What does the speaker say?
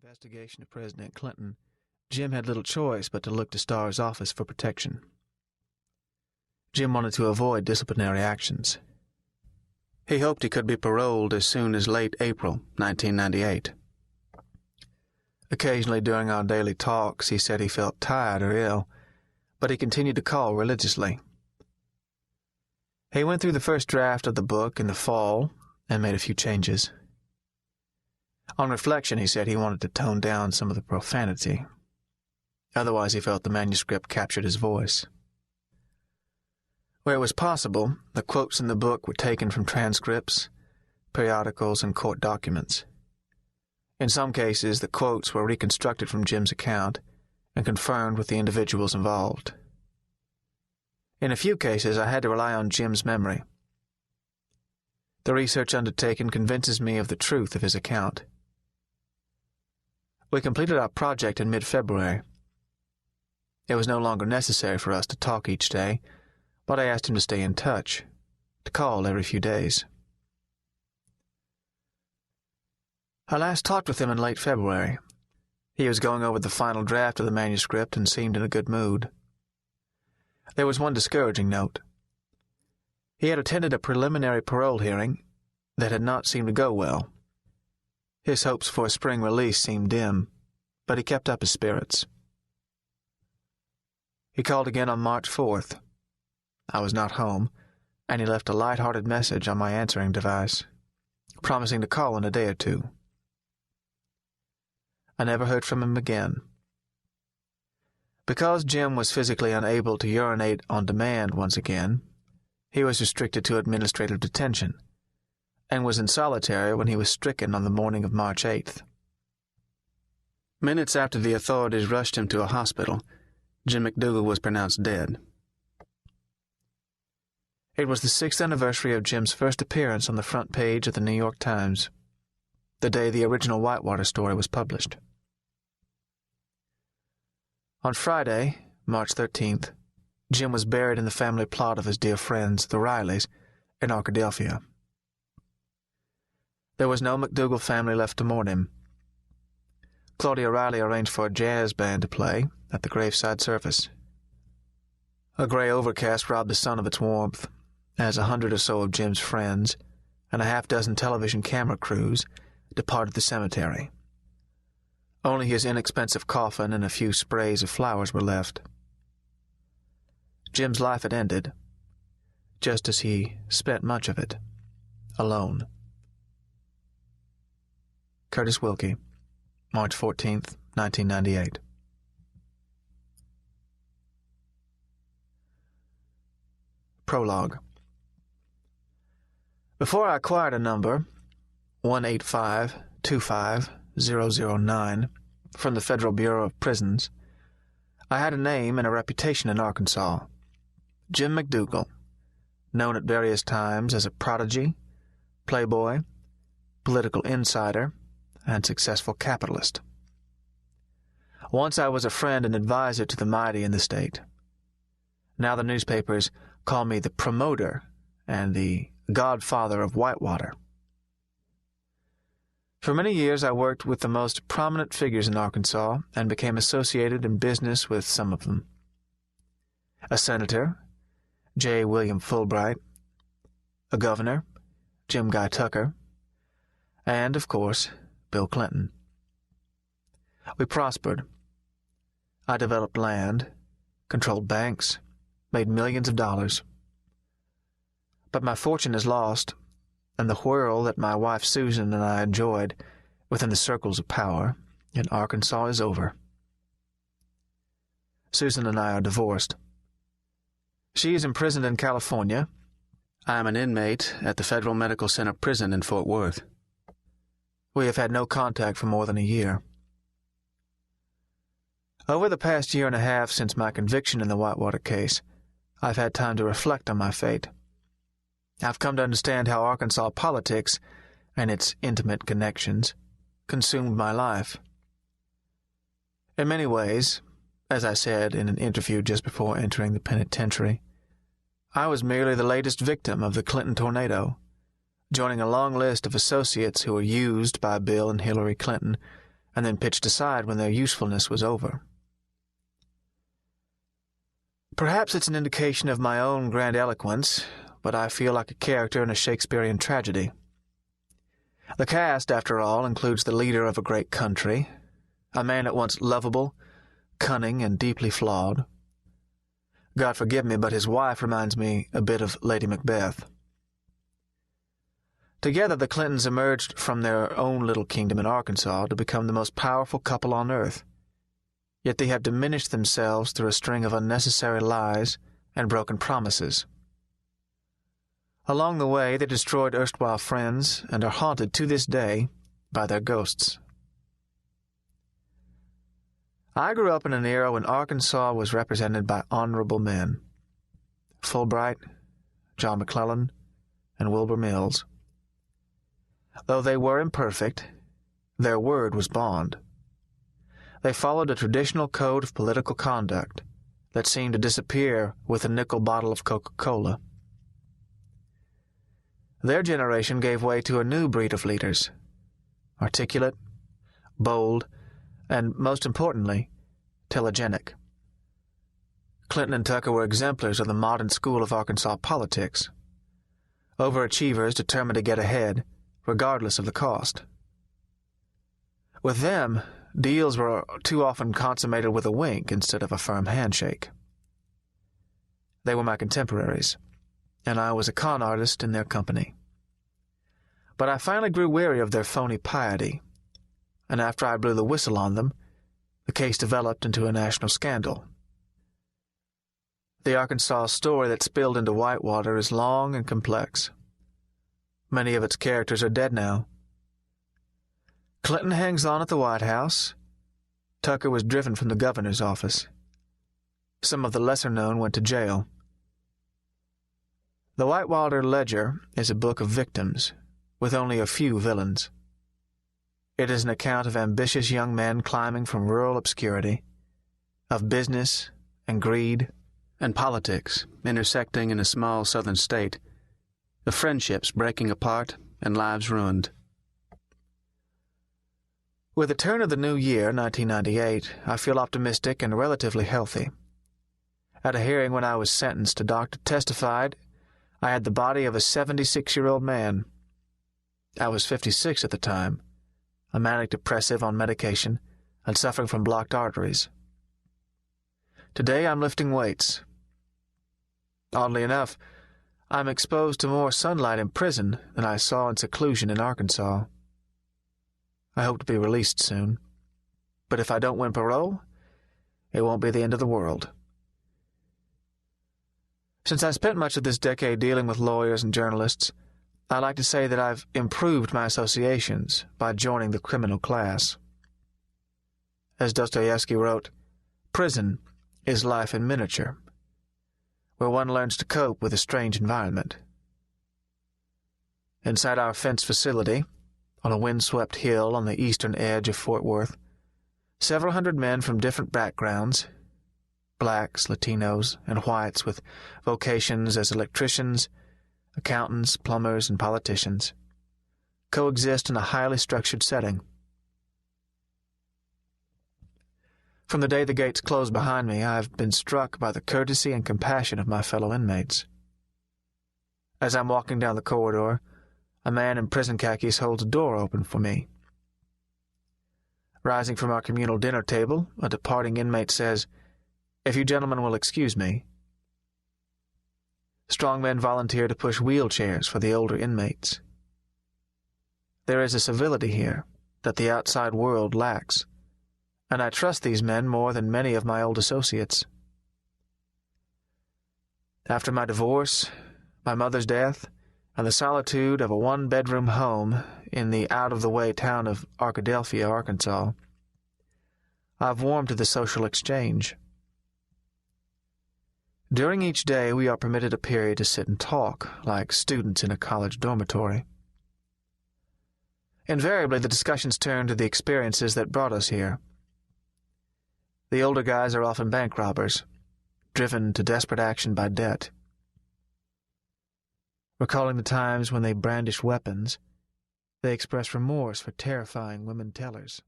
investigation of President Clinton, Jim had little choice but to look to Starr's office for protection. Jim wanted to avoid disciplinary actions. He hoped he could be paroled as soon as late April 1998. Occasionally during our daily talks, he said he felt tired or ill, but he continued to call religiously. He went through the first draft of the book in the fall and made a few changes. On reflection, he said he wanted to tone down some of the profanity. Otherwise, he felt the manuscript captured his voice. Where it was possible, the quotes in the book were taken from transcripts, periodicals, and court documents. In some cases, the quotes were reconstructed from Jim's account and confirmed with the individuals involved. In a few cases, I had to rely on Jim's memory. The research undertaken convinces me of the truth of his account. We completed our project in mid-February. It was no longer necessary for us to talk each day, but I asked him to stay in touch, to call every few days. I last talked with him in late February. He was going over the final draft of the manuscript and seemed in a good mood. There was one discouraging note. He had attended a preliminary parole hearing that had not seemed to go well. His hopes for a spring release seemed dim, but he kept up his spirits. He called again on March 4th. I was not home, and he left a light-hearted message on my answering device, promising to call in a day or two. I never heard from him again. Because Jim was physically unable to urinate on demand once again, he was restricted to administrative detention, and was in solitary when he was stricken on the morning of March 8th. Minutes after the authorities rushed him to a hospital, Jim McDougal was pronounced dead. It was the 6th anniversary of Jim's first appearance on the front page of the New York Times, the day the original Whitewater story was published. On Friday, March 13th, Jim was buried in the family plot of his dear friends, the Rileys, in Arkadelphia. There was no McDougal family left to mourn him. Claudia Riley arranged for a jazz band to play at the graveside service. A gray overcast robbed the sun of its warmth, as 100 or so of Jim's friends and a half-dozen television camera crews departed the cemetery. Only his inexpensive coffin and a few sprays of flowers were left. Jim's life had ended, just as he spent much of it, alone. Curtis Wilkie, March 14th, 1998. Prologue. Before I acquired a number, 185-25009, from the Federal Bureau of Prisons, I had a name and a reputation in Arkansas, Jim McDougal, known at various times as a prodigy, playboy, political insider, and successful capitalist. Once I was a friend and advisor to the mighty in the state. Now the newspapers call me the promoter and the godfather of Whitewater. For many years I worked with the most prominent figures in Arkansas and became associated in business with some of them. A senator, J. William Fulbright, a governor, Jim Guy Tucker, and, of course, Bill Clinton. We prospered. I developed land, controlled banks, made millions of dollars. But my fortune is lost, and the whirl that my wife Susan and I enjoyed within the circles of power in Arkansas is over. Susan and I are divorced. She is imprisoned in California. I am an inmate at the Federal Medical Center prison in Fort Worth. We have had no contact for more than a year. Over the past year and a half since my conviction in the Whitewater case, I've had time to reflect on my fate. I've come to understand how Arkansas politics and its intimate connections consumed my life. In many ways, as I said in an interview just before entering the penitentiary, I was merely the latest victim of the Clinton tornado, joining a long list of associates who were used by Bill and Hillary Clinton and then pitched aside when their usefulness was over. Perhaps it's an indication of my own grandiloquence, but I feel like a character in a Shakespearean tragedy. The cast, after all, includes the leader of a great country, a man at once lovable, cunning, and deeply flawed. God forgive me, but his wife reminds me a bit of Lady Macbeth. Together, the Clintons emerged from their own little kingdom in Arkansas to become the most powerful couple on earth. Yet they have diminished themselves through a string of unnecessary lies and broken promises. Along the way, they destroyed erstwhile friends and are haunted to this day by their ghosts. I grew up in an era when Arkansas was represented by honorable men. Fulbright, John McClellan, and Wilbur Mills. Though they were imperfect, their word was bond. They followed a traditional code of political conduct that seemed to disappear with a nickel bottle of Coca-Cola. Their generation gave way to a new breed of leaders, articulate, bold, and, most importantly, telegenic. Clinton and Tucker were exemplars of the modern school of Arkansas politics, overachievers determined to get ahead, regardless of the cost. With them, deals were too often consummated with a wink instead of a firm handshake. They were my contemporaries, and I was a con artist in their company. But I finally grew weary of their phony piety, and after I blew the whistle on them, the case developed into a national scandal. The Arkansas story that spilled into Whitewater is long and complex. Many of its characters are dead now. Clinton hangs on at the White House. Tucker was driven from the governor's office. Some of the lesser-known went to jail. The Whitewater Ledger is a book of victims, with only a few villains. It is an account of ambitious young men climbing from rural obscurity, of business and greed and politics intersecting in a small southern state, of friendships breaking apart and lives ruined. With the turn of the new year, 1998, I feel optimistic and relatively healthy. At a hearing when I was sentenced, a doctor testified I had the body of a 76-year-old man. I was 56 at the time, a manic depressive on medication and suffering from blocked arteries. Today I'm lifting weights. Oddly enough, I'm exposed to more sunlight in prison than I saw in seclusion in Arkansas. I hope to be released soon, but if I don't win parole, it won't be the end of the world. Since I spent much of this decade dealing with lawyers and journalists, I like to say that I've improved my associations by joining the criminal class. As Dostoevsky wrote, prison is life in miniature, where one learns to cope with a strange environment. Inside our fenced facility, on a windswept hill on the eastern edge of Fort Worth, several hundred men from different backgrounds, blacks, Latinos, and whites with vocations as electricians, accountants, plumbers, and politicians, coexist in a highly structured setting. From the day the gates closed behind me, I have been struck by the courtesy and compassion of my fellow inmates. As I'm walking down the corridor, a man in prison khakis holds a door open for me. Rising from our communal dinner table, a departing inmate says, "If you gentlemen will excuse me." Strong men volunteer to push wheelchairs for the older inmates. There is a civility here that the outside world lacks, and I trust these men more than many of my old associates. After my divorce, my mother's death, and the solitude of a one-bedroom home in the out-of-the-way town of Arkadelphia, Arkansas, I've warmed to the social exchange. During each day, we are permitted a period to sit and talk, like students in a college dormitory. Invariably, the discussions turn to the experiences that brought us here. The older guys are often bank robbers, driven to desperate action by debt. Recalling the times when they brandished weapons, they express remorse for terrifying women tellers.